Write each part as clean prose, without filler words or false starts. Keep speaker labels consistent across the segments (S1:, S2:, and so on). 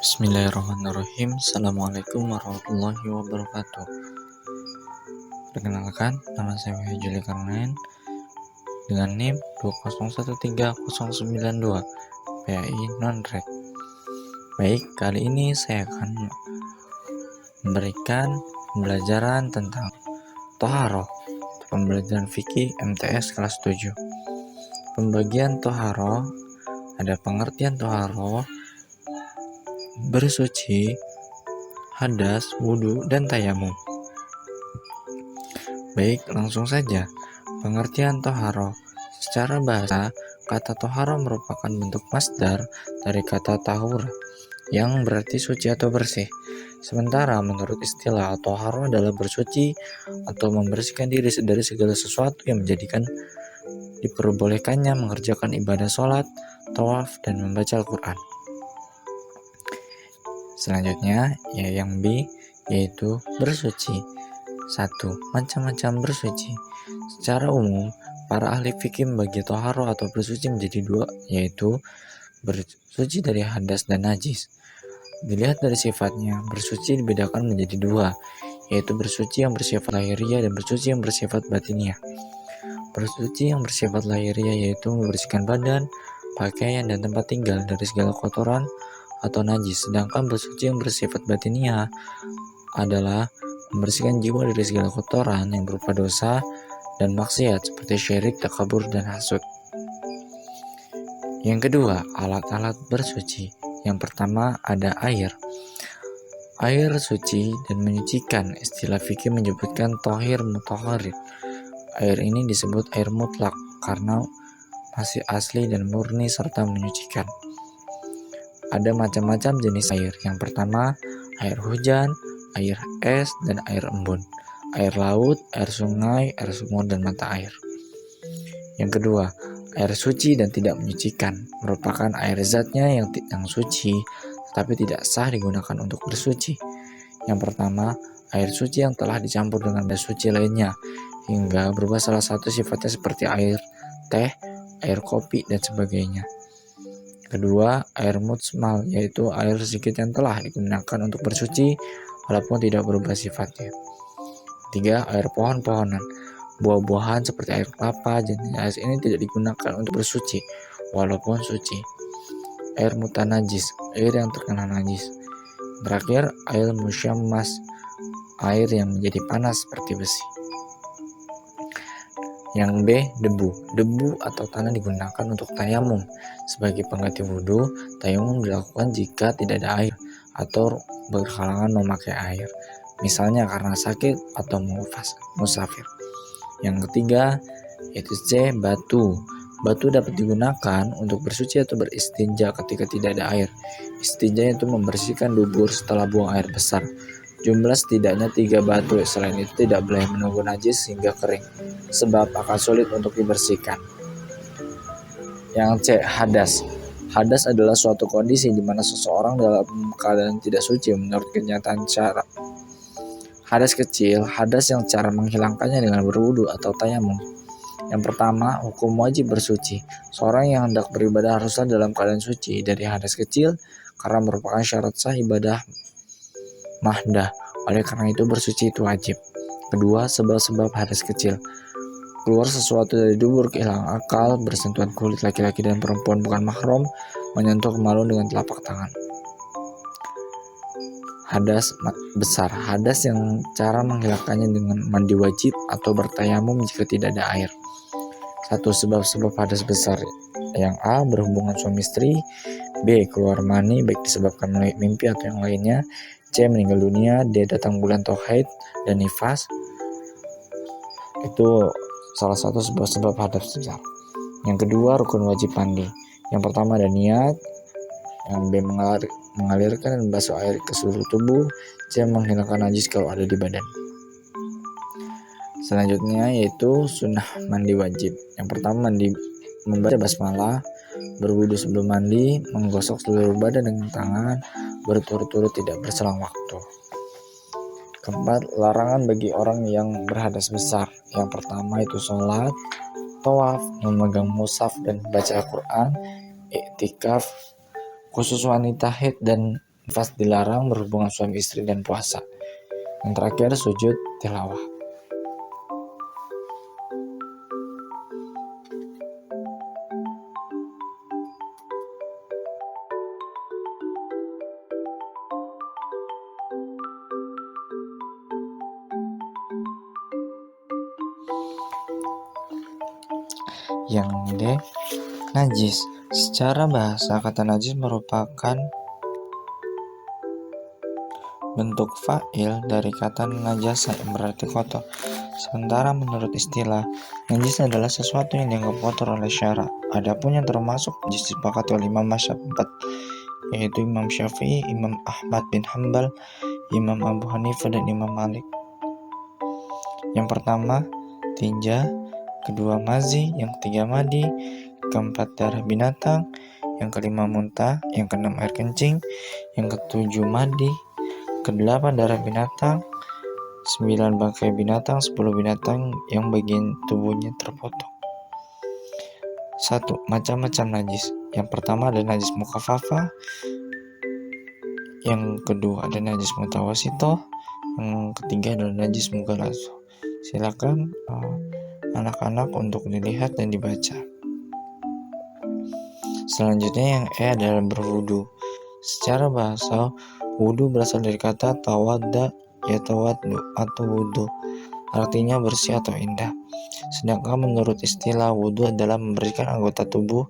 S1: Bismillahirrahmanirrahim. Assalamualaikum warahmatullahi wabarakatuh. Perkenalkan, nama saya Wahyu Juli Karnain dengan NIM 2013092 PAI non-rek. Baik, kali ini saya akan memberikan pembelajaran tentang Toharoh, pembelajaran fikih MTS kelas 7. Pembagian Toharoh, ada pengertian Toharoh: bersuci, hadas, wudhu, dan tayamum. Baik, langsung saja. Pengertian toharoh. Secara bahasa, kata toharoh merupakan bentuk masdar dari kata tahur, yang berarti suci atau bersih. Sementara menurut istilah, toharoh adalah bersuci atau membersihkan diri dari segala sesuatu yang menjadikan diperbolehkannya mengerjakan ibadah sholat, tawaf, dan membaca Al-Quran. Selanjutnya, yang B, yaitu bersuci. 1. Macam-macam bersuci. Secara umum, para ahli fikih membagi toharoh atau bersuci menjadi dua, yaitu bersuci dari hadas dan najis. Dilihat dari sifatnya, bersuci dibedakan menjadi dua, yaitu bersuci yang bersifat lahiriah dan bersuci yang bersifat batiniah. Bersuci yang bersifat lahiriah yaitu membersihkan badan, pakaian, dan tempat tinggal dari segala kotoran atau najis, sedangkan bersuci yang bersifat batiniah adalah membersihkan jiwa dari segala kotoran yang berupa dosa dan maksiat seperti syirik, takabur, dan hasud. Yang kedua, alat-alat bersuci. Yang pertama ada air. Air suci dan menyucikan. Istilah fikih menyebutkan tohir mutahharir. Air ini disebut air mutlak karena masih asli dan murni serta menyucikan. Ada macam-macam jenis air. Yang pertama, air hujan, air es, dan air embun. Air laut, air sungai, air sumur, dan mata air. Yang kedua, air suci dan tidak menyucikan. Merupakan air zatnya yang suci, tapi tidak sah digunakan untuk bersuci. Yang pertama, air suci yang telah dicampur dengan air suci lainnya, hingga berubah salah satu sifatnya seperti air teh, air kopi, dan sebagainya. Kedua, air mutsmal, yaitu air sedikit yang telah digunakan untuk bersuci walaupun tidak berubah sifatnya. Tiga, air pohon-pohonan. Buah-buahan seperti air kelapa, jenis ini tidak digunakan untuk bersuci walaupun suci. Air mutanajis, air yang terkena najis. Terakhir, air musyammas, air yang menjadi panas seperti besi. Yang B, debu. Debu atau tanah digunakan untuk tayamum. Sebagai pengganti wudhu, tayamum dilakukan jika tidak ada air atau berhalangan memakai air, misalnya karena sakit atau musafir. Yang ketiga, yaitu C, batu. Batu dapat digunakan untuk bersuci atau beristinja ketika tidak ada air. Istinja itu membersihkan dubur setelah buang air besar. Jumlah setidaknya 3 batu. Selain itu tidak boleh menunggu najis hingga kering, sebab akan sulit untuk dibersihkan. Yang C, hadas. Hadas adalah suatu kondisi di mana seseorang dalam keadaan tidak suci menurut kenyataan syara. Hadas kecil, hadas yang cara menghilangkannya dengan berwudu atau tayamum. Yang pertama, hukum wajib bersuci. Seorang yang hendak beribadah haruslah dalam keadaan suci dari hadas kecil karena merupakan syarat sah ibadah mahdah. Oleh karena itu bersuci itu wajib. Kedua, sebab-sebab hadas kecil. Keluar sesuatu dari dubur, kehilangan akal, bersentuhan kulit laki-laki dan perempuan bukan mahram, menyentuh kemaluan dengan telapak tangan. Hadas besar. Hadas yang cara menghilangkannya dengan mandi wajib atau bertayamum jika tidak ada air. 1. Sebab-sebab hadas besar. Yang A, berhubungan suami istri. B, keluar mani baik disebabkan mimpi atau yang lainnya. C, meninggal dunia. D, datang bulan atau haid dan nifas. Itu salah satu sebab-sebab hadas besar. Yang kedua, rukun wajib mandi. Yang pertama ada niat. Yang B, mengalirkan dan basuh air ke seluruh tubuh. C, menghilangkan najis kalau ada di badan. Selanjutnya yaitu sunnah mandi wajib. Yang pertama, membaca basmalah, berwudu sebelum mandi, menggosok seluruh badan dengan tangan berturut-turut tidak berselang waktu. Keempat, larangan bagi orang yang berhadas besar. Yang pertama itu sholat, tawaf, memegang mushaf dan baca Al-Quran, iktikaf, khusus wanita haid dan Nifas dilarang, berhubungan suami istri dan puasa. Yang terakhir sujud tilawah. Yang D, najis. Secara bahasa, kata najis merupakan bentuk fa'il dari kata najasa yang berarti kotor. Sementara menurut istilah, najis adalah sesuatu yang dianggap kotor oleh syara. Adapun yang termasuk disepakati oleh Imam mazhab 4, yaitu Imam Syafi'i, Imam Ahmad bin Hanbal, Imam Abu Hanifah, dan Imam Malik. Yang pertama, tinja. Kedua, mazi. Yang ketiga, madi. Keempat, darah binatang. Yang kelima, muntah. Yang keenam, air kencing. Yang ketujuh, madi. Kedelapan, darah binatang. 9, bangkai binatang. 10, binatang yang bagian tubuhnya terpotong. 1. Macam-macam najis. Yang pertama ada najis mukhafafah. Yang kedua ada najis mutawasitoh. Yang ketiga adalah najis mughaladzah. Silakan anak-anak untuk dilihat dan dibaca. Selanjutnya yang E adalah berwudu. Secara bahasa, wudu berasal dari kata tawadda yatawaddu atau wudu, artinya bersih atau indah. Sedangkan menurut istilah, wudu adalah memberikan anggota tubuh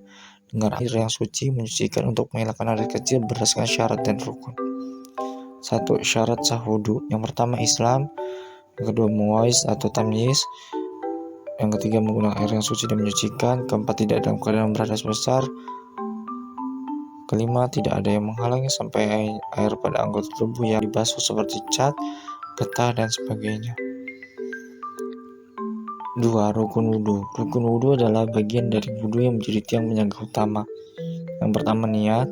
S1: dengan air yang suci, menyucikan untuk menghilangkan air kecil berdasarkan syarat dan rukun. 1. Syarat sah wudu. Yang pertama Islam. Yang kedua muwais atau tamyiz. Yang ketiga menggunakan air yang suci dan menyucikan. Keempat, tidak dalam keadaan berhadas besar. Kelima, tidak ada yang menghalangi sampai air pada anggota tubuh yang dibasuh seperti cat, getah, dan sebagainya. 2. Rukun wudu. Rukun wudu adalah bagian dari wudu yang menjadi tiang penyangga utama. Yang pertama niat.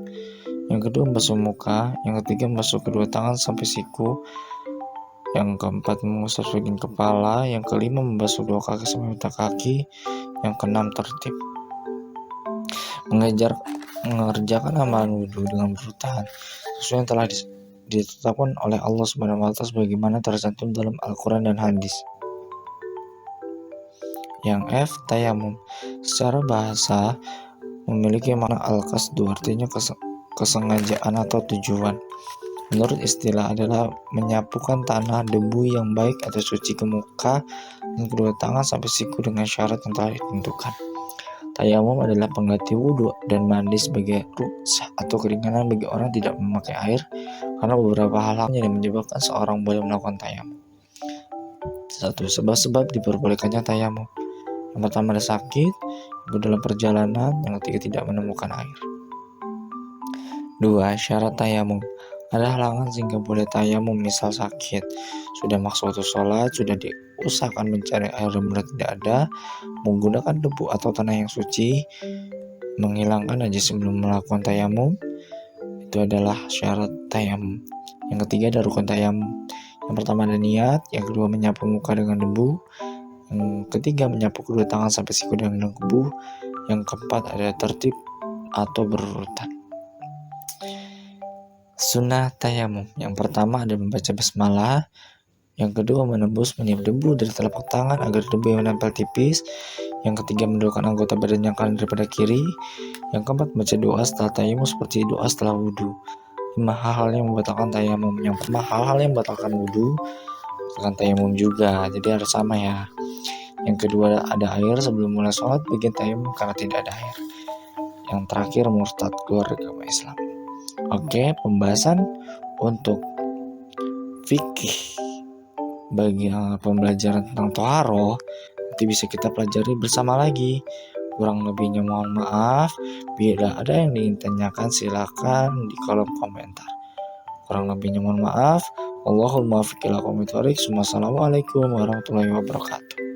S1: Yang kedua membasuh muka. Yang ketiga membasuh kedua tangan sampai siku. Yang keempat mengusap bagian kepala. Yang kelima membasuh dua kaki sampai mata kaki. Yang keenam tertib. Mengerjakan amalan wudhu dengan berurutan sesuai yang telah ditetapkan oleh Allah Subhanahu wa Ta'ala sebagaimana tercantum dalam Al-Quran dan hadis. Yang F, tayamum. Secara bahasa memiliki makna al-qasdu, artinya kesengajaan atau tujuan. Menurut istilah adalah menyapukan tanah, debu yang baik atau suci ke muka dan kedua tangan sampai siku dengan syarat yang telah ditentukan. Tayamum adalah pengganti wudhu dan mandi sebagai rukhsah atau keringanan bagi orang tidak memakai air karena beberapa hal yang menyebabkan seorang boleh melakukan tayamum. 1. Sebab-sebab diperbolehkannya tayamum. Yang pertama ada sakit, yang dalam perjalanan, yang ketiga tidak menemukan air. 2. Syarat tayamum. Ada halangan sehingga boleh tayamum, misal sakit, sudah maksa waktu sholat, sudah diusahakan mencari air dan benar tidak ada, menggunakan debu atau tanah yang suci, menghilangkan najis sebelum melakukan tayamum. Itu adalah syarat tayamum. Yang ketiga ada rukun tayamum. Yang pertama ada niat, yang kedua menyapu muka dengan debu, yang ketiga menyapu kedua tangan sampai siku dengan debu, yang keempat ada tertib atau berurutan. Sunnah tayamum. Yang pertama ada membaca basmalah. Yang kedua menembus meniup debu dari telapak tangan agar debu yang menempel tipis. Yang ketiga mendudukkan anggota badan yang kanan daripada kiri. Yang keempat membaca doa setelah tayamum seperti doa setelah wudhu. 5 hal-hal yang membatalkan tayamum. Yang pertama hal-hal yang membatalkan wudhu, membatalkan tayamum juga, jadi harus sama ya. Yang kedua ada air sebelum mulai sholat, bagian tayamum karena tidak ada air. Yang terakhir murtad, keluar dari agama Islam. Oke, pembahasan untuk fikih bagi pembelajaran tentang toharoh nanti bisa kita pelajari bersama lagi. Kurang lebihnya mohon maaf. Bila ada yang ingin tanyakan silakan di kolom komentar. Kurang lebihnya mohon maaf. Wallahul muwaffiq ila aqwamit thoriq. Wassalamualaikum warahmatullahi wabarakatuh.